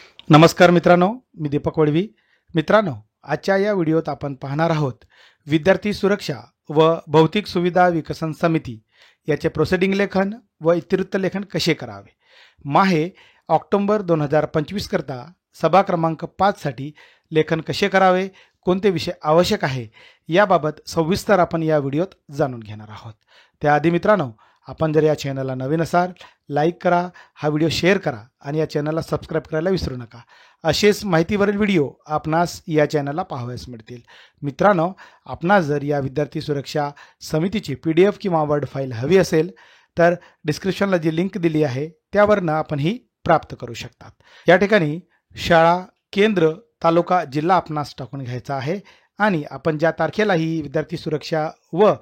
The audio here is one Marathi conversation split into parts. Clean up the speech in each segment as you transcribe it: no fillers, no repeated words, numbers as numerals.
नमस्कार मित्रांनो, मी दीपक वडवी. मित्रांनो, आजच्या या व्हिडिओत आपण पाहणार आहोत विद्यार्थी सुरक्षा व भौतिक सुविधा विकसन समिती याचे प्रोसिडिंग लेखन व इतिवृत्त लेखन कसे करावे. माहे ऑक्टोबर 2025 करता सभा क्रमांक 5 साठी लेखन कसे करावे, कोणते विषय आवश्यक आहे याबाबत सविस्तर आपण या व्हिडिओत जाणून घेणार आहोत. त्याआधी मित्रांनो, आपण जर या चॅनलला नवीन असाल, लाईक करा, हा व्हिडिओ शेअर करा आणि या चॅनलला सबस्क्राईब करायला विसरू नका. असेच माहितीवरील व्हिडिओ आपणास या चॅनलला पाहावयास मिळतील. मित्रांनो, आपणास जर या विद्यार्थी सुरक्षा समितीची PDF किंवा वर्ड फाईल हवी असेल तर डिस्क्रिप्शनला जी लिंक दिली आहे त्यावरनं आपण ही प्राप्त करू शकतात. या ठिकाणी शाळा, केंद्र, तालुका, जिल्हा आपणास टाकून घ्यायचा आहे आणि आपण ज्या तारखेला ही विद्यार्थी सुरक्षा व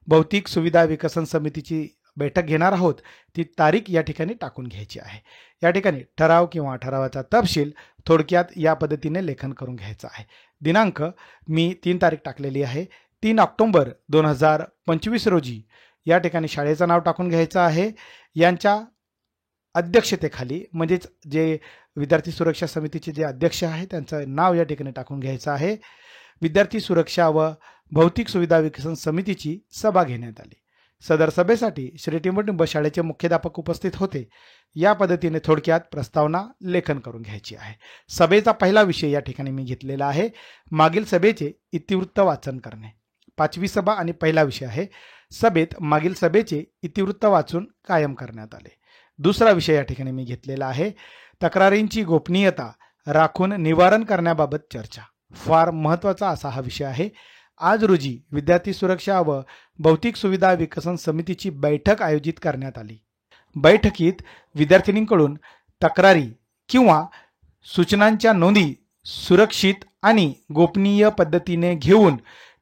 भौतिक सुविधा विकसन समितीची बैठक घेणार आहोत ती तारीख या ठिकाणी टाकून घ्यायची आहे. या ठिकाणी ठराव किंवा ठरावाचा तपशील थोडक्यात या पद्धतीने लेखन करून घ्यायचा आहे. दिनांक मी 3 तारीख टाकलेली आहे, 3 ऑक्टोबर 2025 रोजी या ठिकाणी शाळेचं नाव टाकून घ्यायचं आहे. यांच्या अध्यक्षतेखाली म्हणजेच जे विद्यार्थी सुरक्षा समितीचे जे अध्यक्ष आहे त्यांचं नाव या ठिकाणी टाकून घ्यायचं आहे. विद्यार्थी सुरक्षा व भौतिक सुविधा विकसन समितीची सभा घेण्यात आली. सदर सभेसाठी श्री टिंबटिंब शाळेचे मुख्याध्यापक उपस्थित होते. या पद्धतीने थोडक्यात प्रस्तावना लेखन करून घ्यायची आहे. सभेचा पहिला विषय या ठिकाणी मी घेतलेला आहे, मागील सभेचे इतिवृत्त वाचन करणे. 5वी सभा आणि पहिला विषय आहे, सभेत मागील सभेचे इतिवृत्त वाचून कायम करण्यात आले. दुसरा विषय या ठिकाणी मी घेतलेला आहे, तक्रारींची गोपनीयता राखून निवारण करण्याबाबत चर्चा. फार महत्त्वाचा असा हा विषय आहे. आज रोजी विद्यार्थी सुरक्षा व भौतिक सुविधा विकसन समितीची बैठक आयोजित करण्यात आली. बैठकीत विद्यार्थिनींकडून तक्रारी किंवा सूचनांच्या नोंदी सुरक्षित आणि गोपनीय पद्धतीने घेऊन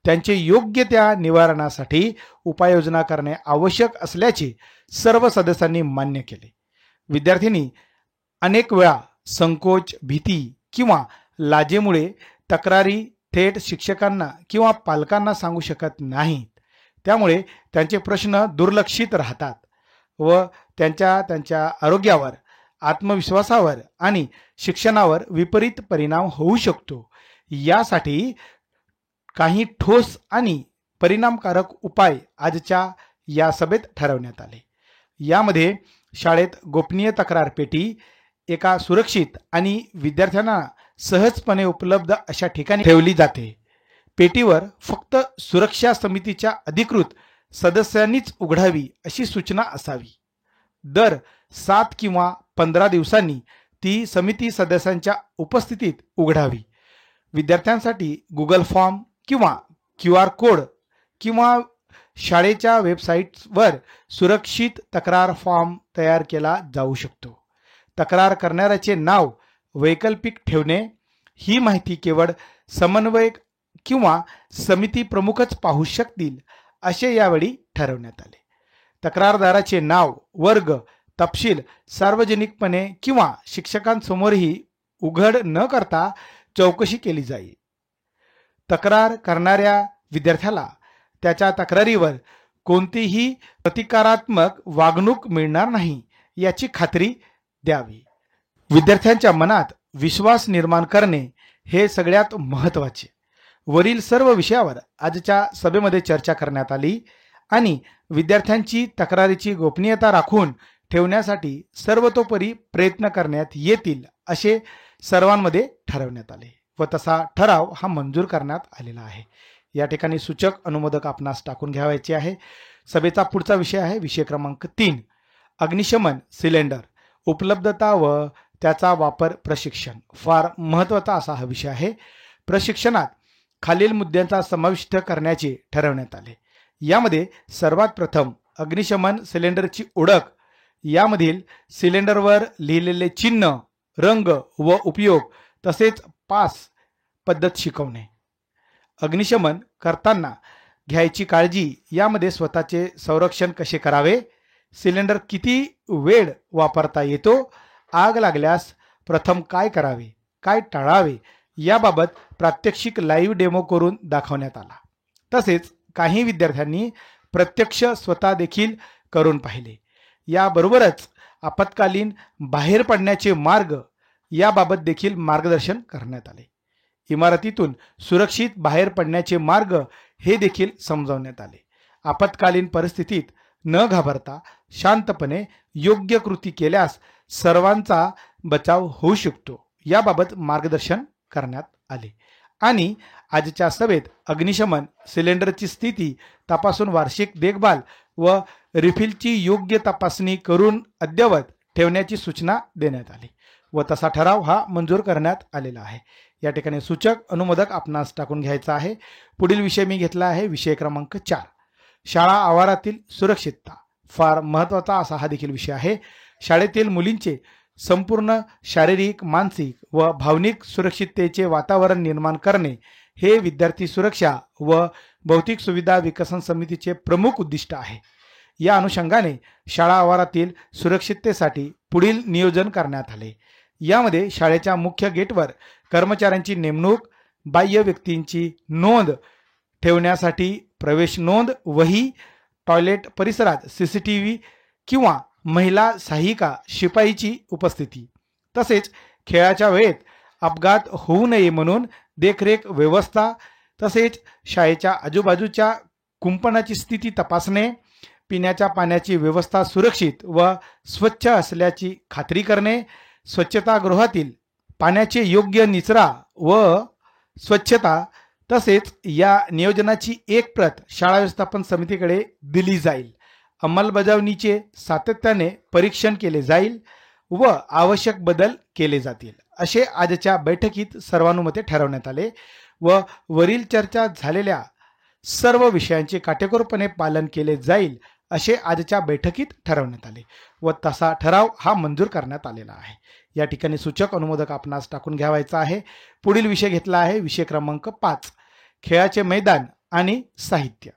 त्यांचे योग्य त्या निवारणासाठी उपाययोजना करणे आवश्यक असल्याचे सर्व सदस्यांनी मान्य केले. विद्यार्थिनी अनेक वेळा संकोच, भीती किंवा लाजेमुळे तक्रारी थेट शिक्षकांना किंवा पालकांना सांगू शकत नाहीत. त्यामुळे त्यांचे प्रश्न दुर्लक्षित राहतात व त्यांच्या आरोग्यावर, आत्मविश्वासावर आणि शिक्षणावर विपरीत परिणाम होऊ शकतो. यासाठी काही ठोस आणि परिणामकारक उपाय आजच्या या सभेत ठरवण्यात आले. यामध्ये शाळेत गोपनीय तक्रार पेटी एका सुरक्षित आणि विद्यार्थ्यांना सहजपणे उपलब्ध अशा ठिकाणी ठेवली जाते. पेटीवर फक्त सुरक्षा समितीच्या अधिकृत सदस्यांनीच उघडावी अशी सूचना असावी. दर 7 किंवा 15 दिवसांनी ती समिती सदस्यांच्या उपस्थितीत उघडावी. विद्यार्थ्यांसाठी गुगल फॉर्म किंवा QR कोड किंवा शाळेच्या वेबसाईटवर सुरक्षित तक्रार फॉर्म तयार केला जाऊ शकतो. तक्रार करणाऱ्याचे नाव वैकल्पिक ठेवणे, ही माहिती केवळ समन्वयक किंवा समिती प्रमुखच पाहू शकतील असे यावेळी ठरवण्यात आले. तक्रारदाराचे नाव, वर्ग तपशील सार्वजनिकपणे किंवा शिक्षकांसमोरही उघड न करता चौकशी केली जाईल. तक्रार करणाऱ्या विद्यार्थ्याला त्याच्या तक्रारीवर कोणतीही प्रतिकारात्मक वागणूक मिळणार नाही याची खात्री द्यावी. विद्यार्थ्यांच्या मनात विश्वास निर्माण करणे हे सगळ्यात महत्त्वाचे. वरील सर्व विषयावर आजच्या सभेमध्ये चर्चा करण्यात आली आणि विद्यार्थ्यांची तक्रारीची गोपनीयता राखून ठेवण्यासाठी सर्वतोपरी प्रयत्न करण्यात येतील असे सर्वांमध्ये ठरवण्यात आले व तसा ठराव हा मंजूर करण्यात आलेला आहे. या ठिकाणी सूचक अनुमोदक आपणास टाकून घ्यावायचे आहे. सभेचा पुढचा विषय आहे विषय क्रमांक 3, अग्निशमन सिलेंडर उपलब्धता व त्याचा वापर प्रशिक्षण. फार महत्त्वाचा असा हा विषय आहे. प्रशिक्षणात खालील मुद्द्यांचा समाविष्ट करण्याचे ठरवण्यात आले. यामध्ये सर्वात प्रथम अग्निशमन सिलेंडरची ओळख, यामधील सिलेंडरवर लिहिलेले चिन्ह, रंग व उपयोग तसेच पास पद्धत शिकवणे. अग्निशमन करताना घ्यायची काळजी, यामध्ये स्वतःचे संरक्षण कसे करावे, सिलेंडर किती वेळ वापरता येतो, आग लागल्यास प्रथम काय करावे, काय टाळावे याबाबत प्रात्यक्षिक लाईव्ह डेमो करून दाखवण्यात आला. तसेच काही विद्यार्थ्यांनी प्रत्यक्ष स्वतः देखील करून पाहिले. याबरोबरच आपत्कालीन बाहेर पडण्याचे मार्ग याबाबत देखील मार्गदर्शन करण्यात आले. इमारतीतून सुरक्षित बाहेर पडण्याचे मार्ग हे देखील समजावण्यात आले. आपत्कालीन परिस्थितीत न घाबरता शांतपणे योग्य कृती केल्यास सर्वांचा बचाव होऊ शकतो याबाबत मार्गदर्शन करण्यात आले. आणि आजच्या सभेत अग्निशमन सिलेंडरची स्थिती तपासून वार्षिक देखभाल व रिफिलची योग्य तपासणी करून अद्ययावत ठेवण्याची सूचना देण्यात आली व तसा ठराव हा मंजूर करण्यात आलेला आहे. या ठिकाणी सूचक अनुमोदक आपणास टाकून घ्यायचा आहे. पुढील विषय मी घेतला आहे विषय क्रमांक 4, शाळा आवारातील सुरक्षितता. फार महत्त्वाचा असा हा देखील विषय आहे. शाळेतील मुलींचे संपूर्ण शारीरिक, मानसिक व भावनिक सुरक्षिततेचे वातावरण निर्माण करणे हे विद्यार्थी सुरक्षा व भौतिक सुविधा विकसन समितीचे प्रमुख उद्दिष्ट आहे. या अनुषंगाने शाळा आवारातील सुरक्षिततेसाठी पुढील नियोजन करण्यात आले. यामध्ये शाळेच्या मुख्य गेटवर कर्मचाऱ्यांची नेमणूक, बाह्य व्यक्तींची नोंद ठेवण्यासाठी प्रवेश नोंद वही, टॉयलेट परिसरात CCTV किंवा महिला सहाय्यिका शिपाईची उपस्थिती, तसेच खेळाच्या वेळेत अपघात होऊ नये म्हणून देखरेख व्यवस्था, तसेच शाळेच्या आजूबाजूच्या कुंपणाची स्थिती तपासणे, पिण्याच्या पाण्याची व्यवस्था सुरक्षित व स्वच्छ असल्याची खात्री करणे, स्वच्छतागृहातील पाण्याचे योग्य निचरा व स्वच्छता, तसेच या नियोजनाची एक प्रत शाळा व्यवस्थापन समितीकडे दिली जाईल. अंमलबजावणीचे सातत्याने परीक्षण केले जाईल व आवश्यक बदल केले जातील असे आजच्या बैठकीत सर्वानुमते ठरवण्यात आले व वरील चर्चा झालेल्या सर्व विषयांचे काटेकोरपणे पालन केले जाईल असे आजच्या बैठकीत ठरवण्यात आले व तसा ठराव हा मंजूर करण्यात आलेला आहे. या ठिकाणी सूचक अनुमोदक आपणास टाकून घ्यावायचा आहे. पुढील विषय घेतला आहे विषय क्रमांक 5, खेळाचे मैदान आणि साहित्य.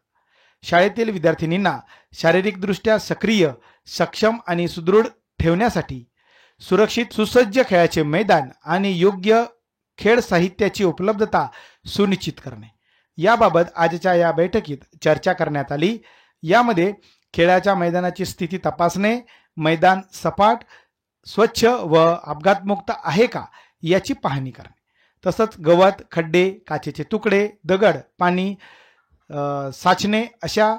शाळेतील विद्यार्थिनींना शारीरिकदृष्ट्या सक्रिय, सक्षम आणि सुदृढ ठेवण्यासाठी सुरक्षित सुसज्ज खेळाचे मैदान आणि योग्य खेळ साहित्याची उपलब्धता सुनिश्चित करणे याबाबत आजच्या या बैठकीत चर्चा करण्यात आली. यामध्ये खेळाच्या मैदानाची स्थिती तपासणे, मैदान सपाट, स्वच्छ व अपघातमुक्त आहे का याची पाहणी करणे, तसंच गवत, खड्डे, काचेचे तुकडे, दगड, पाणी साचणे अशा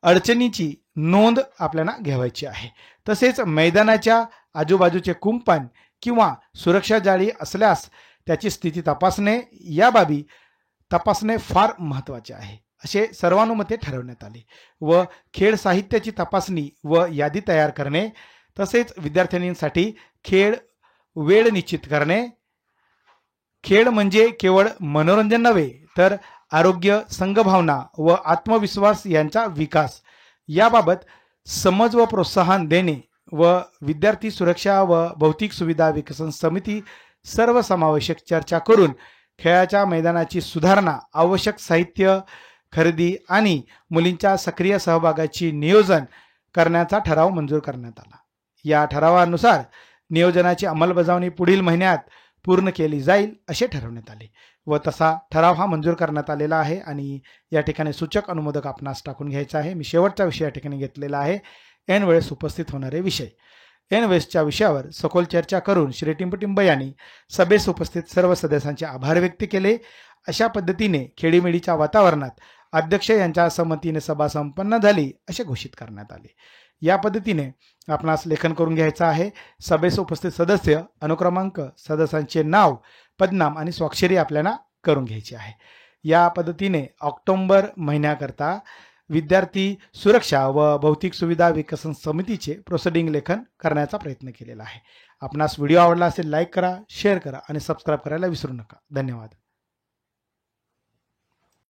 अडचणीची नोंद आपल्याला घ्यावायची आहे. तसेच मैदानाच्या आजूबाजूचे कुंपण किंवा सुरक्षा जाळी असल्यास त्याची स्थिती तपासणे, या बाबी तपासणे फार महत्त्वाचे आहे असे सर्वानुमते ठरवण्यात आले व खेळ साहित्याची तपासणी व यादी तयार करणे, तसेच विद्यार्थ्यांसाठी खेळ वेळ निश्चित करणे. खेळ म्हणजे केवळ मनोरंजन नव्हे तर आरोग्य, संघभावना व आत्मविश्वास यांचा विकास याबाबत समज व प्रोत्साहन देणे व विद्यार्थी सुरक्षा व भौतिक सुविधा विकसन समिती सर्वसमावेशक चर्चा करून खेळाच्या मैदानाची सुधारणा, आवश्यक साहित्य खरेदी आणि मुलींच्या सक्रिय सहभागाची नियोजन करण्याचा ठराव मंजूर करण्यात आला. या ठरावानुसार नियोजनाची अंमलबजावणी पुढील महिन्यात पूर्ण केली जाईल असे ठरवण्यात आले व तसा ठराव हा मंजूर करण्यात आलेला आहे. आणि या ठिकाणी सूचक अनुमोदक आपणास टाकून घ्यायचा आहे. मी शेवटचा विषय या ठिकाणी घेतलेला आहे ऐन वेळेस उपस्थित होणारे विषय. ऐन वेळेसच्या विषयावर सखोल चर्चा करून श्री टिंबटिंब यांनी सभेस उपस्थित सर्व सदस्यांचे आभार व्यक्त केले. अशा पद्धतीने खेळीमेळीच्या वातावरणात अध्यक्ष यांच्या संमतीने सभा संपन्न झाली असे घोषित करण्यात आले. या पद्धतीने आपणास लेखन करून घ्यायचं आहे. सभेस उपस्थित सदस्य, अनुक्रमांक, सदस्यांचे नाव, पदनाम आणि स्वाक्षरी आपल्याला करून घ्यायची आहे. या पद्धतीने ऑक्टोबर महिन्याकरता विद्यार्थी सुरक्षा व भौतिक सुविधा विकसन समितीचे प्रोसिडिंग लेखन करण्याचा प्रयत्न केलेला आहे. आपणास व्हिडिओ आवडला असेल लाईक करा, शेअर करा आणि सबस्क्राईब करायला विसरू नका. धन्यवाद.